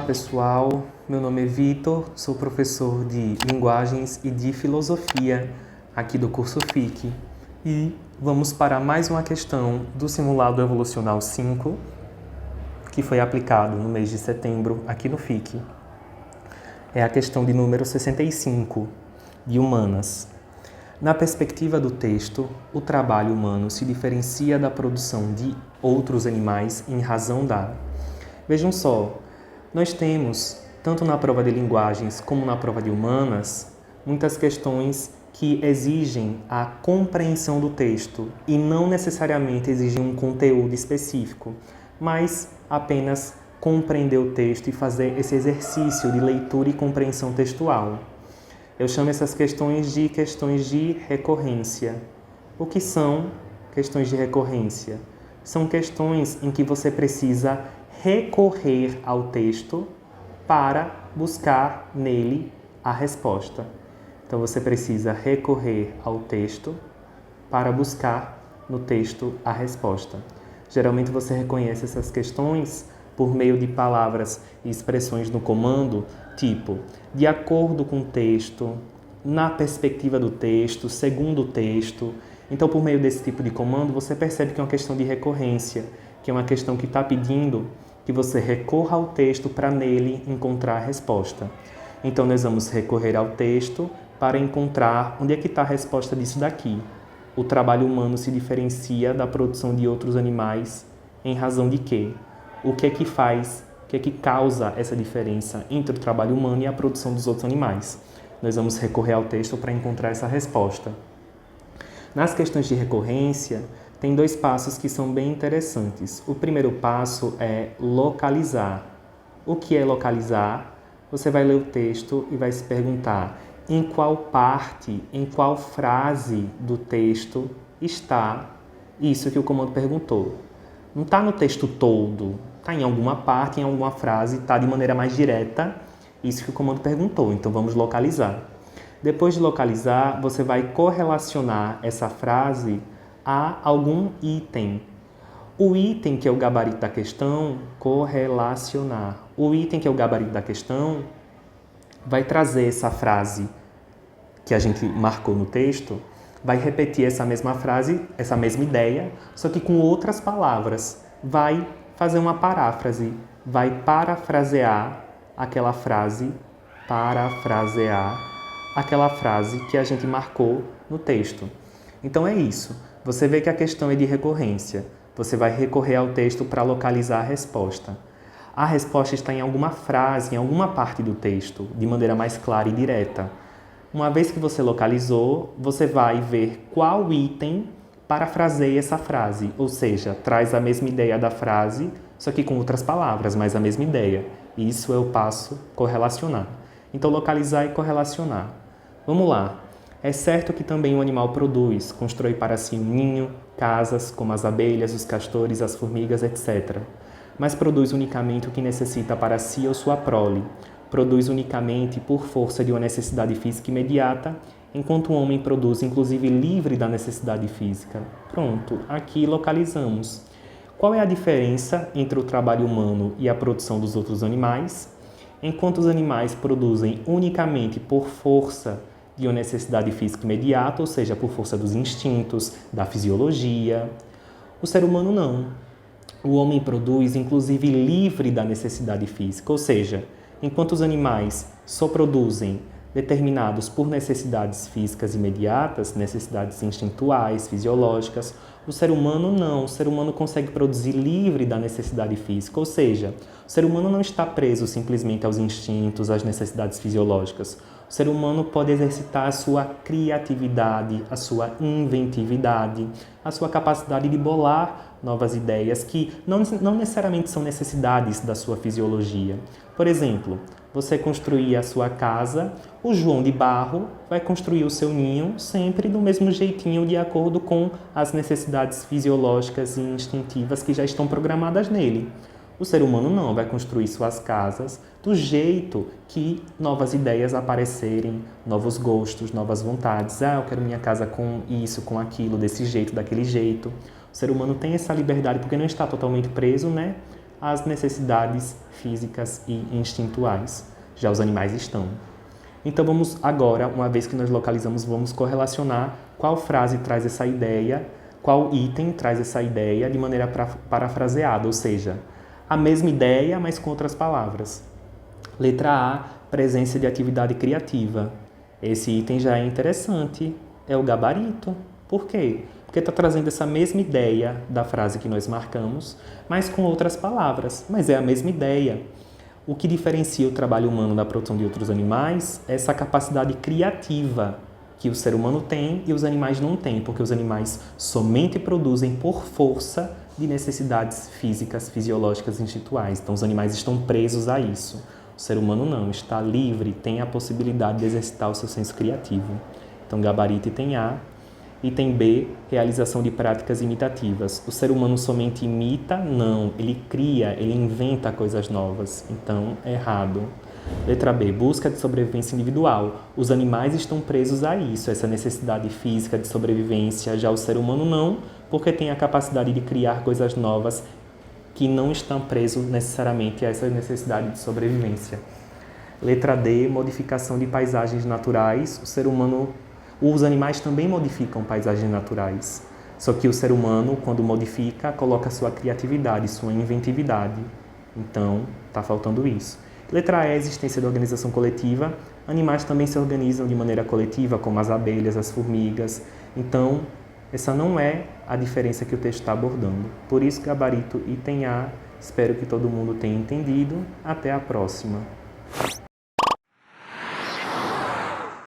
pessoal, meu nome é Vitor, sou professor de Linguagens e de Filosofia aqui do curso FIC e vamos para mais uma questão do Simulado Evolucional 5 que foi aplicado no mês de setembro aqui no FIC. É a questão de número 65, de Humanas. Na perspectiva do texto, o trabalho humano se diferencia da produção de outros animais em razão da... Vejam só, nós temos, tanto na prova de linguagens como na prova de humanas, muitas questões que exigem a compreensão do texto e não necessariamente exigem um conteúdo específico, mas apenas compreender o texto e fazer esse exercício de leitura e compreensão textual. Eu chamo essas questões de recorrência. O que são questões de recorrência? São questões em que você precisa recorrer ao texto para buscar nele a resposta. Então você precisa recorrer ao texto para buscar no texto a resposta. Geralmente você reconhece essas questões por meio de palavras e expressões no comando, tipo, de acordo com o texto, na perspectiva do texto, segundo o texto. Então, por meio desse tipo de comando, você percebe que é uma questão de recorrência, que é uma questão que está pedindo que você recorra ao texto para nele encontrar a resposta. Então, nós vamos recorrer ao texto para encontrar onde é que está a resposta disso daqui. O trabalho humano se diferencia da produção de outros animais em razão de quê? O que é que faz, o que é que causa essa diferença entre o trabalho humano e a produção dos outros animais? Nós vamos recorrer ao texto para encontrar essa resposta. Nas questões de recorrência, tem dois passos que são bem interessantes. O primeiro passo é localizar. O que é localizar? Você vai ler o texto e vai se perguntar em qual parte, em qual frase do texto está isso que o comando perguntou. Não está no texto todo, está em alguma parte, em alguma frase, está de maneira mais direta isso que o comando perguntou. Então vamos localizar. Depois de localizar, você vai correlacionar essa frase a algum item. O item que é o gabarito da questão, correlacionar. O item que é o gabarito da questão vai trazer essa frase que a gente marcou no texto, vai repetir essa mesma frase, essa mesma ideia, só que com outras palavras. Vai fazer uma paráfrase, vai parafrasear aquela frase que a gente marcou no texto. Então é isso. Você vê que a questão é de recorrência. Você vai recorrer ao texto para localizar a resposta. A resposta está em alguma frase, em alguma parte do texto, de maneira mais clara e direta. Uma vez que você localizou, você vai ver qual item parafraseia essa frase, ou seja, traz a mesma ideia da frase, só que com outras palavras, mas a mesma ideia. Isso é o passo correlacionar. Então, localizar e correlacionar. Vamos lá. É certo que também o animal produz, constrói para si um ninho, casas, como as abelhas, os castores, as formigas, etc. Mas produz unicamente o que necessita para si ou sua prole. Produz unicamente por força de uma necessidade física imediata, enquanto o homem produz, inclusive, livre da necessidade física. Pronto, aqui localizamos. Qual é a diferença entre o trabalho humano e a produção dos outros animais? Enquanto os animais produzem unicamente por força de uma necessidade física imediata, ou seja, por força dos instintos, da fisiologia, o ser humano não. O homem produz, inclusive, livre da necessidade física, ou seja, enquanto os animais só produzem determinados por necessidades físicas imediatas, necessidades instintuais, fisiológicas, o ser humano não. O ser humano consegue produzir livre da necessidade física, ou seja, o ser humano não está preso simplesmente aos instintos, às necessidades fisiológicas. O ser humano pode exercitar a sua criatividade, a sua inventividade, a sua capacidade de bolar novas ideias que não necessariamente são necessidades da sua fisiologia. Por exemplo, você construir a sua casa, o João de Barro vai construir o seu ninho sempre do mesmo jeitinho, de acordo com as necessidades fisiológicas e instintivas que já estão programadas nele. O ser humano não, vai construir suas casas do jeito que novas ideias aparecerem, novos gostos, novas vontades. Eu quero minha casa com isso, com aquilo, desse jeito, daquele jeito. O ser humano tem essa liberdade porque não está totalmente preso, às necessidades físicas e instintuais. Já os animais estão. Então vamos agora, uma vez que nós localizamos, vamos correlacionar qual frase traz essa ideia, qual item traz essa ideia de maneira parafraseada, ou seja, a mesma ideia, mas com outras palavras. Letra A, presença de atividade criativa. Esse item já é interessante, é o gabarito. Por quê? Porque está trazendo essa mesma ideia da frase que nós marcamos, mas com outras palavras, mas é a mesma ideia. O que diferencia o trabalho humano da produção de outros animais é essa capacidade criativa que o ser humano tem e os animais não têm, porque os animais somente produzem por força de necessidades físicas, fisiológicas e instintuais. Então, os animais estão presos a isso. O ser humano não, está livre, tem a possibilidade de exercitar o seu senso criativo. Então, gabarito item A. Item B, realização de práticas imitativas. O ser humano somente imita? Não, ele cria, ele inventa coisas novas. Então, errado. Letra B, busca de sobrevivência individual. Os animais estão presos a isso, essa necessidade física de sobrevivência. Já o ser humano não, porque tem a capacidade de criar coisas novas que não estão presos necessariamente a essa necessidade de sobrevivência. Letra D, modificação de paisagens naturais. Os animais também modificam paisagens naturais. Só que o ser humano, quando modifica, coloca sua criatividade, sua inventividade. Então, está faltando isso. Letra E, existência da organização coletiva. Animais também se organizam de maneira coletiva, como as abelhas, as formigas. Então, essa não é a diferença que o texto está abordando. Por isso, gabarito item A. Espero que todo mundo tenha entendido. Até a próxima.